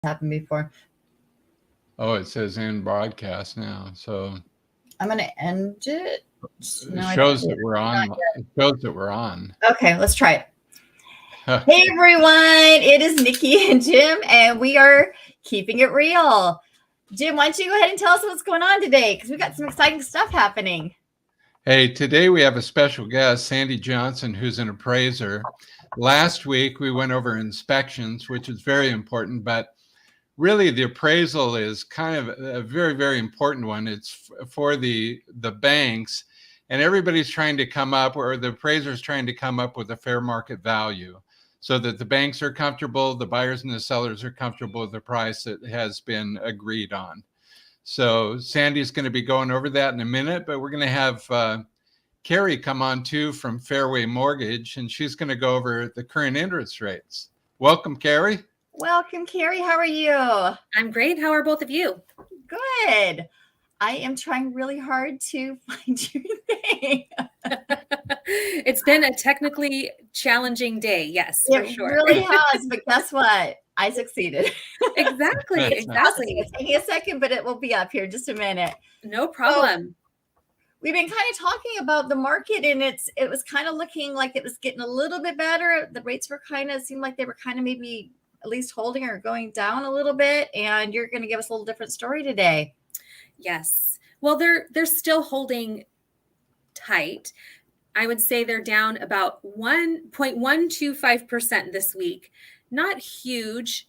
happened before. Oh, it says in broadcast now. So I'm going to end it. it shows that we're on. It shows that we're on. Okay, let's try it. Hey everyone, it is Nikki and Jim, and we are keeping it real. Jim, why don't you go ahead and tell us what's going on today? Because we've got some exciting stuff happening. Hey, today we have a special guest, Sandy Johnson, who's an appraiser. Last week we went over inspections, which is very important, but really the appraisal is kind of a very, very important one. It's for the banks, and everybody's trying to come up, or the appraiser's trying to come up with a fair market value so that the banks are comfortable, the buyers and the sellers are comfortable with the price that has been agreed on. So Sandy's going to be going over that in a minute, but we're going to have Carrie come on too from Fairway Mortgage, and she's going to go over the current interest rates. Welcome, Carrie. Welcome, Carrie. How are you? I'm great. How are both of you? Good. I am trying really hard to find your thing. It's been a technically challenging day. Yes, for sure. It really has, but guess what? I succeeded. Exactly. It's taking a second, but it will be up here in just a minute. No problem. So, we've been kind of talking about the market, and it was kind of looking like it was getting a little bit better. The rates were seemed like they were kind of maybe at least holding or going down a little bit. And you're going to give us a little different story today. Yes. Well, they're still holding tight. I would say they're down about 1.125% this week. Not huge.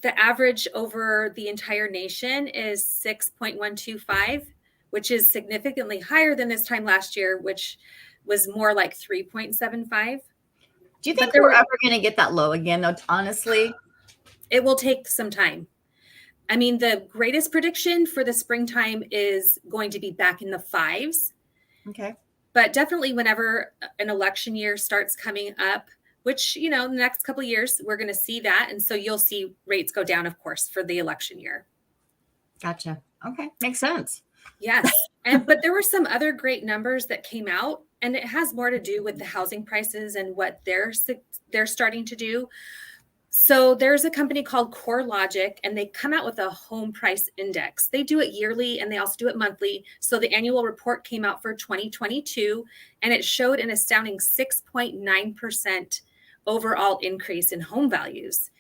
The average over the entire nation is 6.125, which is significantly higher than this time last year, which was more like 3.75. Do you think we're ever going to get that low again, though, honestly? It will take some time. I mean, the greatest prediction for the springtime is going to be back in the 5s. Okay. But definitely whenever an election year starts coming up, which, in the next couple of years, we're going to see that. And so you'll see rates go down, of course, for the election year. Gotcha. Okay. Makes sense. Yes. But there were some other great numbers that came out, and it has more to do with the housing prices and what they're starting to do. So there's a company called CoreLogic, and they come out with a home price index. They do it yearly, and they also do it monthly. So the annual report came out for 2022, and it showed an astounding 6.9% overall increase in home values.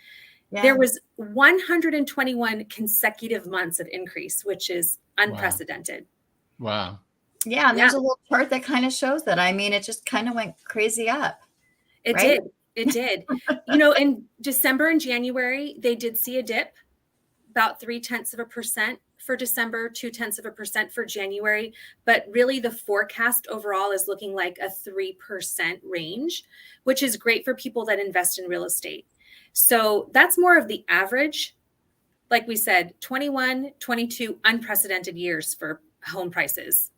Yeah. There was 121 consecutive months of increase, which is unprecedented. Wow. Yeah, and there's a little chart that kind of shows that. I mean, it just kind of went crazy up. It did. It did. In December and January, they did see a dip, about 0.3% for December, 0.2% for January. But really, the forecast overall is looking like a 3% range, which is great for people that invest in real estate. So that's more of the average. Like we said, 21, 22 unprecedented years for home prices.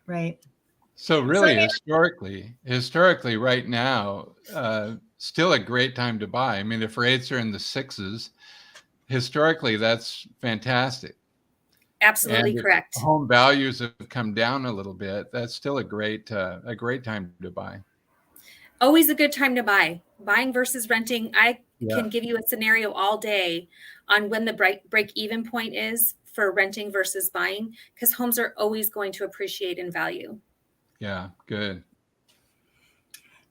Right. So really, historically, right now, still a great time to buy. I mean, if rates are in the 6s, historically, that's fantastic. Absolutely correct. Home values have come down a little bit. That's still a great time to buy. Always a good time to buy. Buying versus renting. I can give you a scenario all day on when the break-even point is for renting versus buying, because homes are always going to appreciate in value. Yeah, good.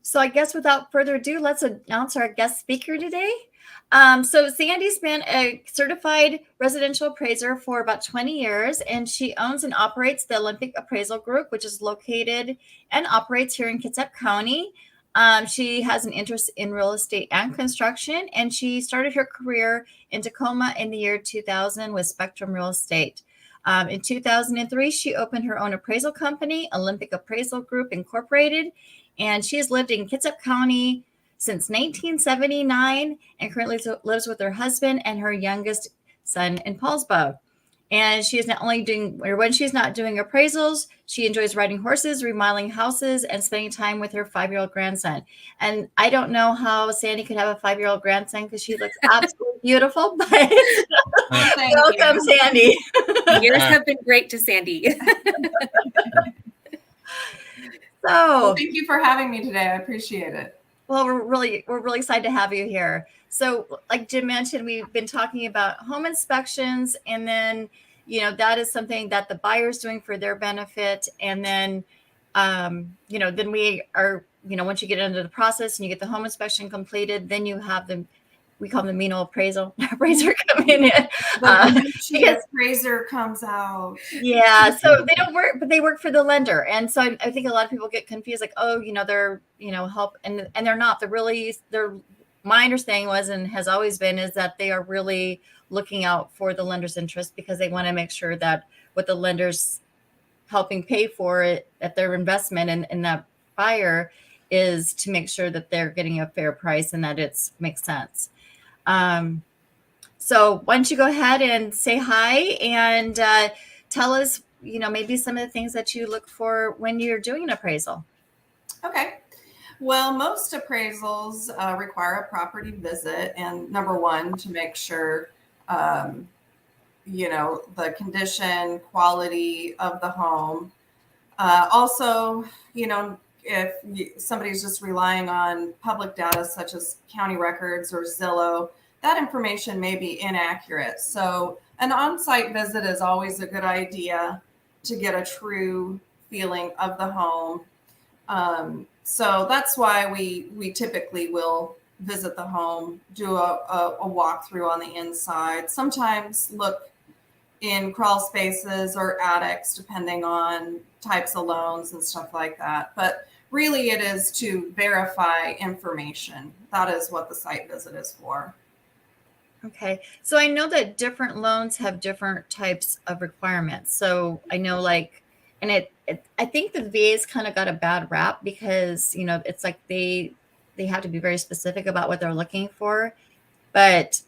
So I guess without further ado, let's announce our guest speaker today. So Sandy's been a certified residential appraiser for about 20 years, and she owns and operates the Olympic Appraisal Group, which is located and operates here in Kitsap County. She has an interest in real estate and construction, and she started her career in Tacoma in the year 2000 with Spectrum Real Estate. In 2003, she opened her own appraisal company, Olympic Appraisal Group Incorporated, and she has lived in Kitsap County since 1979 and currently lives with her husband and her youngest son in Paulsbo. And she is not only when she's not doing appraisals, she enjoys riding horses, remodeling houses, and spending time with her 5-year-old grandson. And I don't know how Sandy could have a 5-year-old grandson because she looks absolutely beautiful, but welcome, Sandy. Years have been great to Sandy. Well, thank you for having me today. I appreciate it. Well, we're really excited to have you here. So like Jim mentioned, we've been talking about home inspections, and then, that is something that the buyer's doing for their benefit. And then, then we are, once you get into the process and you get the home inspection completed, then you have we call them the mean old appraiser coming in. Because appraiser comes out. Yeah, so they don't work, but they work for the lender. And so I think a lot of people get confused, like, oh, they're, help, and they're not. My understanding was, and has always been, is that they are really looking out for the lender's interest, because they want to make sure that what the lender's helping pay for it at their investment and that buyer is to make sure that they're getting a fair price and that it makes sense. So why don't you go ahead and say hi and tell us, maybe some of the things that you look for when you're doing an appraisal. Okay. Well, most appraisals require a property visit, and number one, to make sure, the condition, quality of the home. Also, if somebody's just relying on public data such as county records or Zillow, that information may be inaccurate. So an on-site visit is always a good idea to get a true feeling of the home. So that's why we typically will visit the home, do a walkthrough on the inside, sometimes look in crawl spaces or attics, depending on types of loans and stuff like that. But really it is to verify information. That is what the site visit is for. Okay. So I know that different loans have different types of requirements. So I know and I think the VA's kind of got a bad rap because, it's like they have to be very specific about what they're looking for. But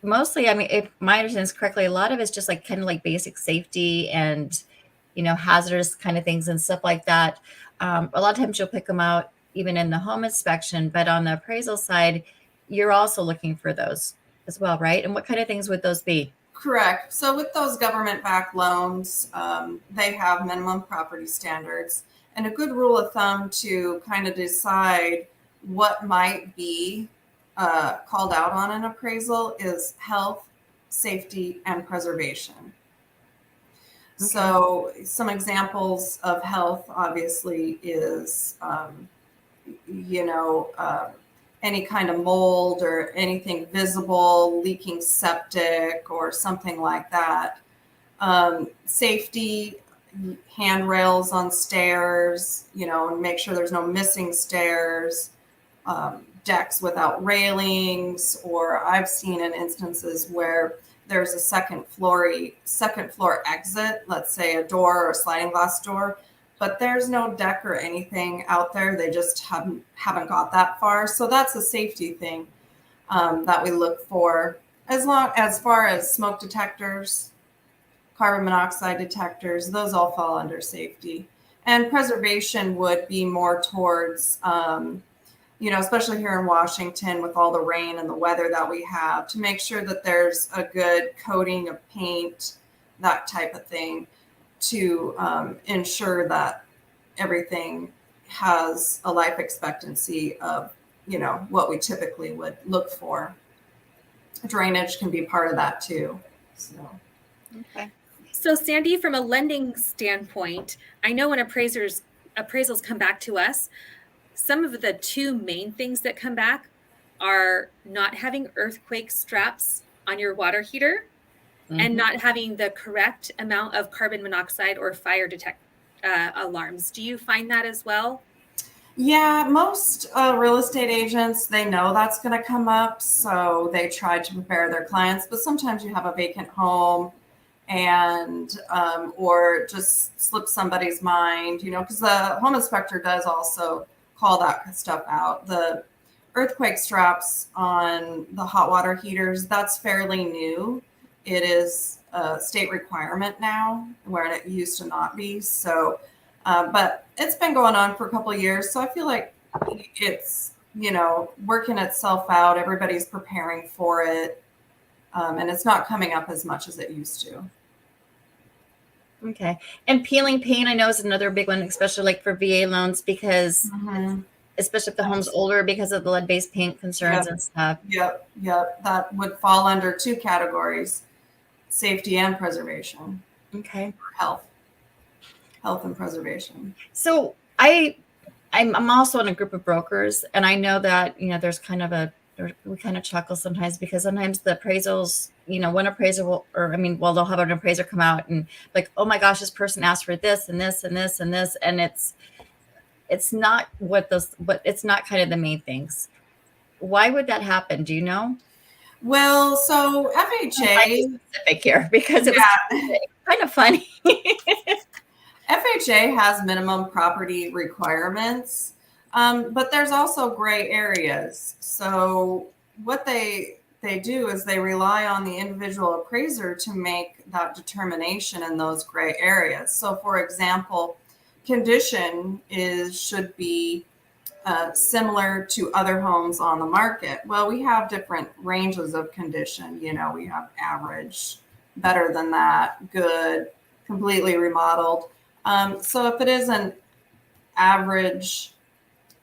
mostly, I mean, if my understanding is correctly, a lot of it's just kind of basic safety and, hazardous kind of things and stuff like that. A lot of times you'll pick them out even in the home inspection, but on the appraisal side, you're also looking for those as well, right? And what kind of things would those be? Correct. So with those government-backed loans, they have minimum property standards. And a good rule of thumb to kind of decide what might be called out on an appraisal is health, safety, and preservation. Okay. So some examples of health, obviously, is, any kind of mold or anything visible, leaking septic or something like that. Safety, handrails on stairs, and make sure there's no missing stairs, decks without railings, or I've seen in instances where there's a second floor exit, let's say a door or a sliding glass door, but there's no deck or anything out there. They just haven't got that far. So that's a safety thing that we look for. As far as smoke detectors, carbon monoxide detectors, those all fall under safety. And preservation would be more towards, especially here in Washington with all the rain and the weather that we have, to make sure that there's a good coating of paint, that type of thing, to ensure that everything has a life expectancy of, what we typically would look for. Drainage can be part of that too. So. Okay. So Sandy, from a lending standpoint, I know when appraisals come back to us, some of the two main things that come back are not having earthquake straps on your water heater, mm-hmm. and not having the correct amount of carbon monoxide or fire alarms. Do you find that as well? Yeah, most real estate agents, they know that's going to come up, so they try to prepare their clients. But sometimes you have a vacant home, and or just slip somebody's mind, because the home inspector does also call that stuff out. The earthquake straps on the hot water heaters, that's fairly new. It is a state requirement now, where it used to not be. So, but it's been going on for a couple of years. So I feel like it's, working itself out. Everybody's preparing for it. And it's not coming up as much as it used to. Okay. And peeling paint, I know, is another big one, especially for VA loans, because, mm-hmm. especially if the home's older because of the lead-based paint concerns and stuff. Yep. That would fall under two categories: safety and preservation. Okay. Health and preservation. So I'm also in a group of brokers, and I know that, there's kind of we kind of chuckle sometimes because sometimes the appraisals, one appraiser will, they'll have an appraiser come out and like, oh my gosh, this person asked for this and this and this and this, and it's not it's not kind of the main things. Why would that happen? Do you know? Well, so FHA Specific here because it was kind of funny. FHA has minimum property requirements, but there's also gray areas. So what they do is they rely on the individual appraiser to make that determination in those gray areas. So, for example, condition should be similar to other homes on the market. Well, we have different ranges of condition. We have average, better than that, good, completely remodeled. So if it is an average,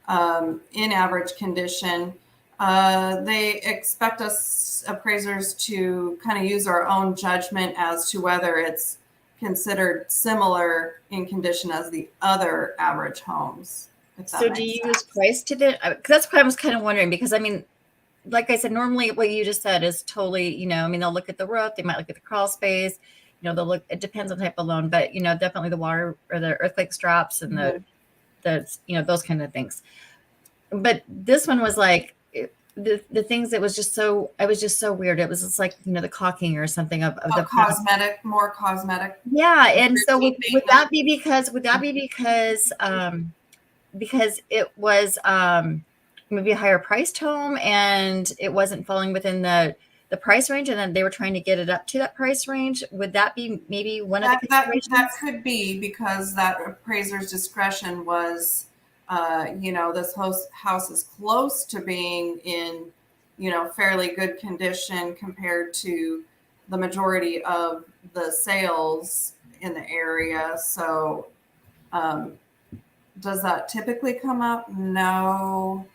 in average condition, they expect us appraisers to kind of use our own judgment as to whether it's considered similar in condition as the other average homes. So do you use price to the, because that's what I was kind of wondering, because like I said, normally what you just said is totally, they'll look at the roof, they might look at the crawl space, they'll look, it depends on the type of loan, but definitely the water or the earthquake straps and the those kind of things. But this one was like the things that was just so, I was just so weird. It was just like, the caulking or something of the cosmetic, more cosmetic. Yeah. And so would that be because it was maybe a higher priced home and it wasn't falling within the price range, and then they were trying to get it up to that price range? Would that be maybe one of the considerations? That could be because that appraiser's discretion was, this house is close to being in, fairly good condition compared to the majority of the sales in the area. So, does that typically come up? No,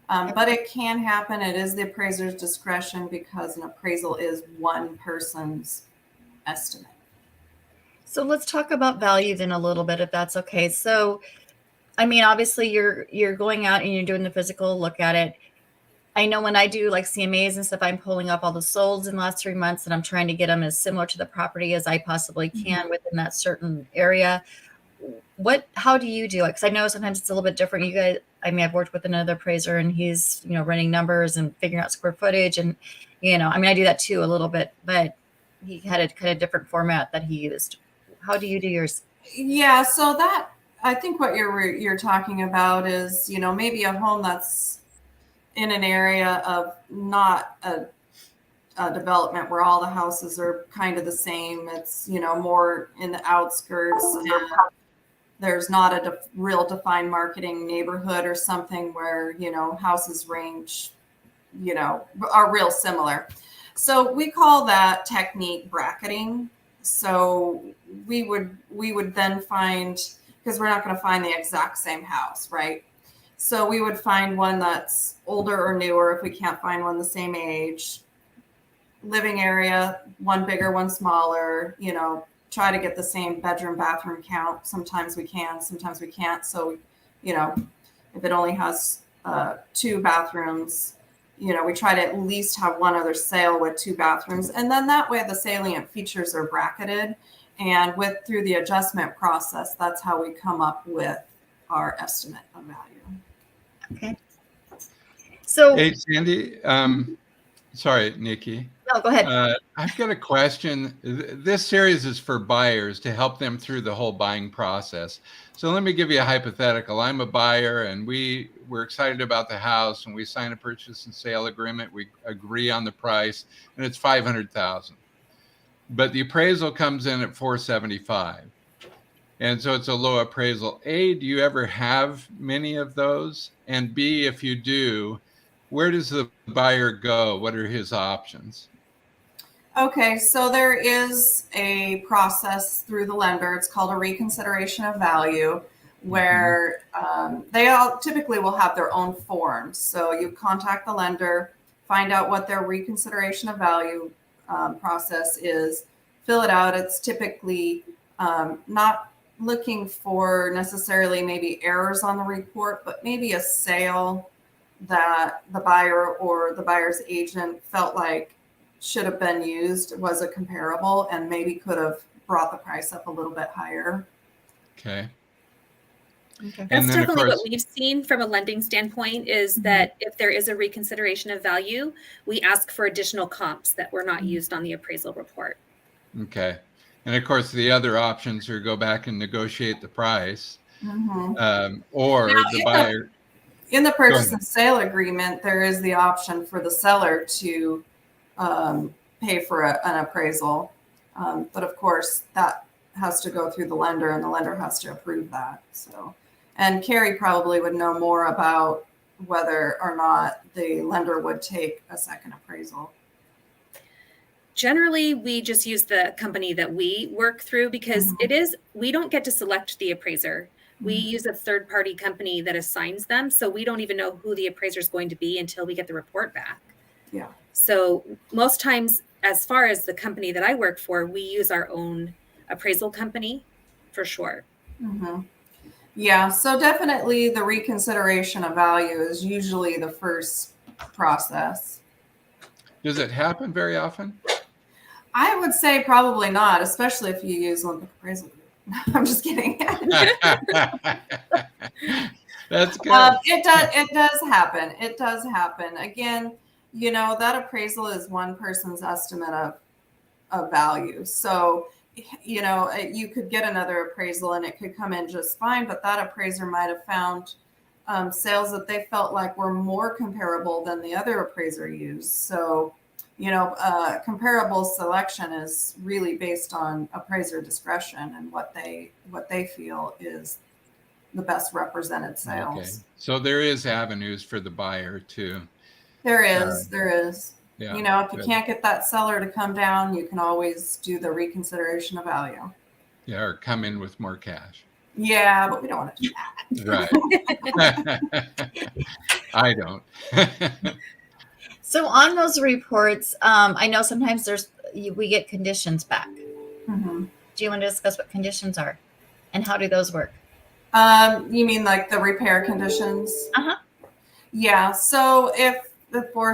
but it can happen. It is the appraiser's discretion because an appraisal is one person's estimate. So let's talk about value then a little bit, if that's okay. So, obviously you're going out and you're doing the physical look at it. I know when I do like CMAs and stuff, I'm pulling up all the solds in the last 3 months and I'm trying to get them as similar to the property as I possibly can within that certain area. How do you do it? Because I know sometimes it's a little bit different. You guys, I've worked with another appraiser and he's, running numbers and figuring out square footage. And, I do that too a little bit, but he had a kind of different format that he used. How do you do yours? Yeah. So that, I think what you're talking about is, maybe a home that's in an area of not a development where all the houses are kind of the same. It's, more in the outskirts and there's not a real defined marketing neighborhood or something where, houses range, are real similar. So we call that technique bracketing. So we would then find, because we're not going to find the exact same house, right? So we would find one that's older or newer if we can't find one the same age. Living area, one bigger, one smaller, try to get the same bedroom, bathroom count. Sometimes we can, sometimes we can't. So, if it only has 2 bathrooms, we try to at least have one other sale with 2 bathrooms. And then that way the salient features are bracketed. And through the adjustment process, that's how we come up with our estimate of value. Okay. So, hey, Sandy, sorry, Nikki. No, go ahead. I've got a question. This series is for buyers to help them through the whole buying process. So let me give you a hypothetical. I'm a buyer and we're excited about the house and we sign a purchase and sale agreement. We agree on the price and it's $500,000. But the appraisal comes in at $475,000. And so it's a low appraisal. A, do you ever have many of those? And B, if you do, where does the buyer go? What are his options? Okay, so there is a process through the lender. It's called a reconsideration of value, where they all typically will have their own forms. So you contact the lender, find out what their reconsideration of value process is, fill it out. It's typically not looking for necessarily maybe errors on the report, but maybe a sale that the buyer or the buyer's agent felt like should have been used, was a comparable, and maybe could have brought the price up a little bit higher. Okay. Okay. That's And then, of definitely course, what we've seen from a lending standpoint, is that if there is a reconsideration of value, we ask for additional comps that were not used on the appraisal report. okay. And of course, the other options are go back and negotiate the price, or Now, the buyer. In the Go purchase ahead. and sale agreement, there is the option for the seller to pay for an appraisal. But of course, that has to go through the lender, and the lender has to approve that. So, and Carrie probably would know more about whether or not the lender would take a second appraisal. Generally, we just use the company that we work through, because we don't get to select the appraiser. We use a third-party company that assigns them. So we don't even know who the appraiser is going to be until we get the report back. Yeah. So most times, as far as the company that I work for, we use our own appraisal company for sure. Yeah, so definitely the reconsideration of value is usually the first process. Does it happen very often? I would say probably not, especially if you use Olympic Appraisal Group. I'm just kidding. That's good. It does happen. It does happen. Again, you know, that appraisal is one person's estimate of value. So, you know, you could get another appraisal and it could come in just fine, but that appraiser might have found sales that they felt like were more comparable than the other appraiser used. So, you know, comparable selection is really based on appraiser discretion and what they feel is the best represented sales. Okay. So there is avenues for the buyer to. There is. Yeah, you know, if you good. can't get that seller to come down, you can always do the reconsideration of value. Yeah, or come in with more cash. Yeah, but we don't want to do that. Right. I don't. So on those reports, I know sometimes we get conditions back. Mm-hmm. Do you want to discuss what conditions are and how do those work? You mean like the repair conditions? Uh-huh. Yeah. So if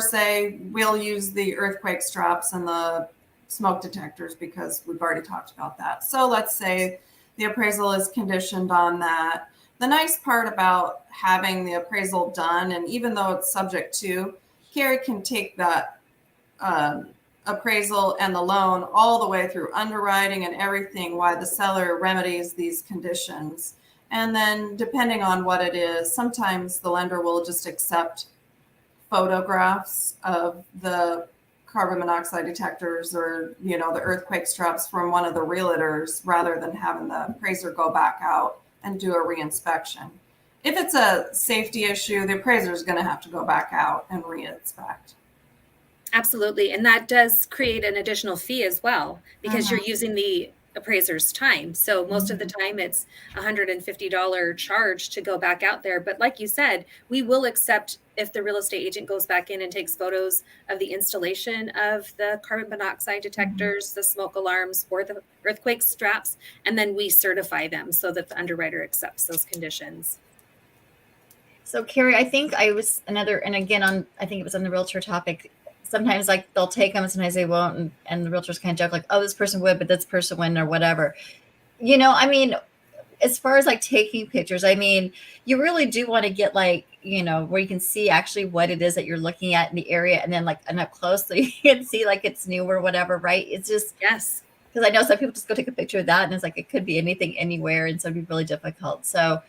say we'll use the earthquake straps and the smoke detectors because we've already talked about that. So let's say the appraisal is conditioned on that. The nice part about having the appraisal done, and even though it's subject to, Carrie can take that appraisal and the loan all the way through underwriting and everything while the seller remedies these conditions. And then depending on what it is, sometimes the lender will just accept photographs of the carbon monoxide detectors or, you know, the earthquake straps from one of the realtors rather than having the appraiser go back out and do a reinspection. If it's a safety issue, the appraiser is going to have to go back out and reinspect. Absolutely. And that does create an additional fee as well, because you're using the appraiser's time. So most of the time it's $150 charge to go back out there. But like you said, we will accept if the real estate agent goes back in and takes photos of the installation of the carbon monoxide detectors, the smoke alarms, or the earthquake straps, and then we certify them so that the underwriter accepts those conditions. So Carrie, I think I was I think it was on the realtor topic. Sometimes like they'll take them, sometimes they won't. And the realtors kind of joke like, oh, this person would, but this person wouldn't or whatever. You know, I mean, as far as like taking pictures, I mean, you really do want to get like, you know, where you can see actually what it is that you're looking at in the area and then like up close so you can see like it's new or whatever, right? It's just, yes. Because I know some people just go take a picture of that and it's like, it could be anything anywhere. And so it'd be really difficult. So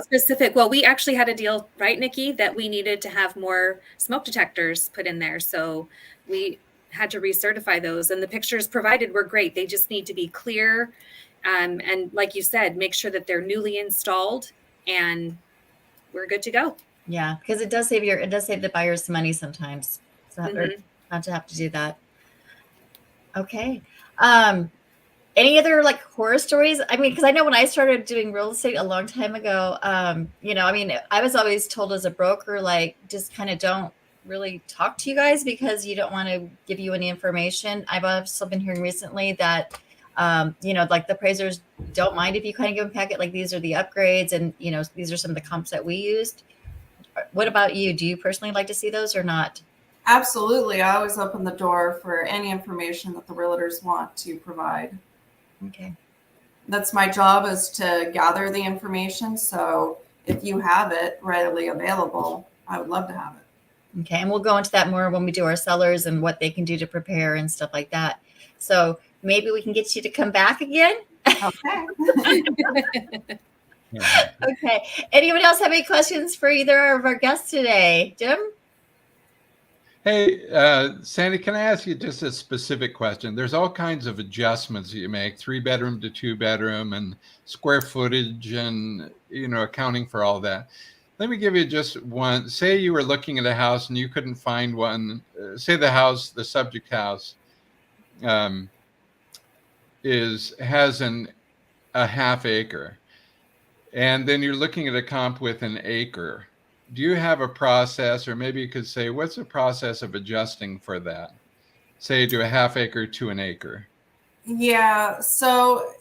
specific. Well, we actually had a deal, right, Nikki, that we needed to have more smoke detectors put in there. So we had to recertify those, and the pictures provided were great. They just need to be clear. And like you said, make sure that they're newly installed and we're good to go. Yeah. Because it does save the buyers some money sometimes. So not to have to do that. Okay. Any other like horror stories? I mean, because I know when I started doing real estate a long time ago, I mean, I was always told as a broker, like, just kind of don't really talk to you guys because you don't want to give you any information. I've also been hearing recently that, like the appraisers don't mind if you kind of give them a packet, like these are the upgrades and, these are some of the comps that we used. What about you? Do you personally like to see those or not? Absolutely. I always open the door for any information that the realtors want to provide. Okay. That's my job, is to gather the information. So if you have it readily available, I would love to have it. Okay. And we'll go into that more when we do our sellers and what they can do to prepare and stuff like that. So maybe we can get you to come back again. Okay. Okay. Anyone else have any questions for either of our guests today? Jim? Hey, Sandy, can I ask you just a specific question? There's all kinds of adjustments that you make, 3-bedroom to 2-bedroom and square footage and, accounting for all that. Let me give you just one. Say you were looking at a house and you couldn't find one. Say the subject house has a half acre. And then you're looking at a comp with an acre. Do you have a process, or maybe you could say, what's the process of adjusting for that? Say to a half acre to an acre. Yeah. So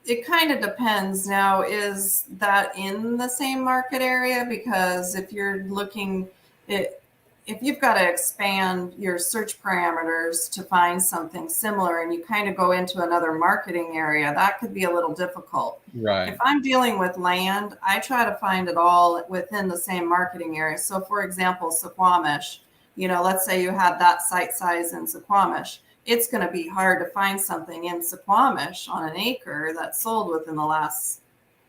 it kind of depends. Now, is that in the same market area? Because if you're looking, if you've got to expand your search parameters to find something similar and you kind of go into another marketing area, that could be a little difficult. Right. If I'm dealing with land, I try to find it all within the same marketing area. So for example, Suquamish, let's say you had that site size in Suquamish. It's going to be hard to find something in Suquamish on an acre that's sold within the last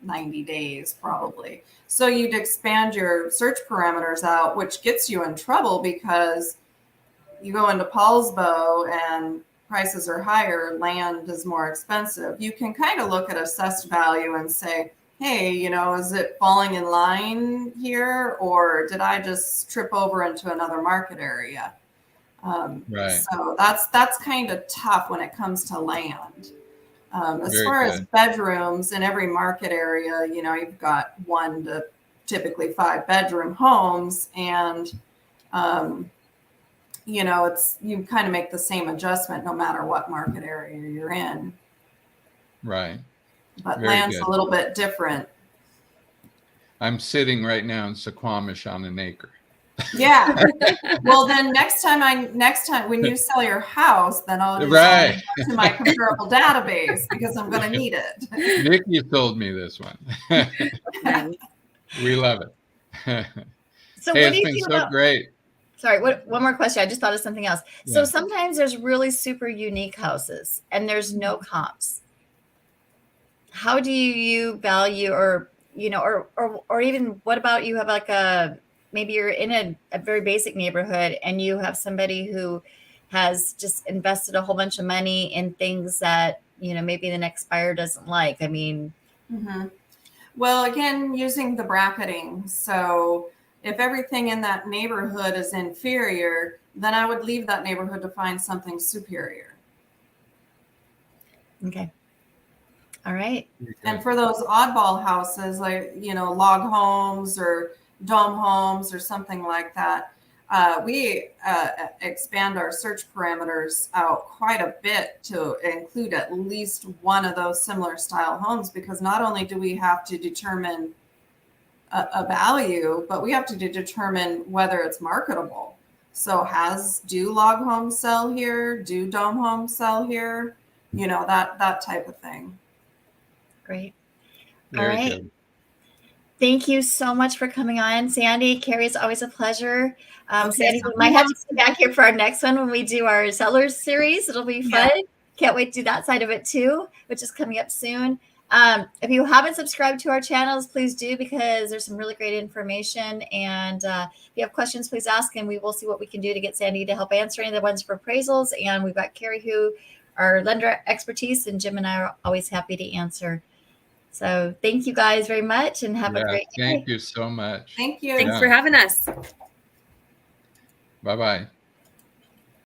90 days, probably. So you'd expand your search parameters out, which gets you in trouble because you go into Paulsbo and prices are higher, land is more expensive. You can kind of look at assessed value and say, hey, is it falling in line here, or did I just trip over into another market area? Right. So that's kind of tough when it comes to land. As Very far good. as bedrooms, in every market area, you've got 1 to typically 5 bedroom homes, and you kind of make the same adjustment no matter what market area you're in. Right. But Very land's good. a little bit different. I'm sitting right now in Suquamish on an acre. Yeah. Well, then next time when you sell your house, then I'll just Right. go to my comparable database because I'm going to need it. Niki told me this one. We love it. So Hey, what do it's you been think so about? Great. Sorry, one more question. I just thought of something else. So Yeah. sometimes there's really super unique houses and there's no comps. How do you value, or even what about you have like maybe you're in a very basic neighborhood and you have somebody who has just invested a whole bunch of money in things that, maybe the next buyer doesn't like. I mean, Mm-hmm. Well, again, using the bracketing. So if everything in that neighborhood is inferior, then I would leave that neighborhood to find something superior. okay. All right. And for those oddball houses, like, log homes or dome homes or something like that, we expand our search parameters out quite a bit to include at least one of those similar style homes, because not only do we have to determine a value, but we have to determine whether it's marketable. So do log homes sell here? Do dome homes sell here? That type of thing. Great. Very All right. good. Thank you so much for coming on, Sandy. Carrie, it's always a pleasure. Okay, Sandy, so we might have to come back here for our next one when we do our sellers series. It'll be fun. Yeah. Can't wait to do that side of it too, which is coming up soon. If you haven't subscribed to our channels, please do, because there's some really great information. And if you have questions, please ask, and we will see what we can do to get Sandy to help answer any of the ones for appraisals. And we've got Carrie, who our lender expertise, and Jim and I are always happy to answer. So thank you guys very much, and have a great day. Thank you so much. Thank you. Thanks for having us. Bye-bye.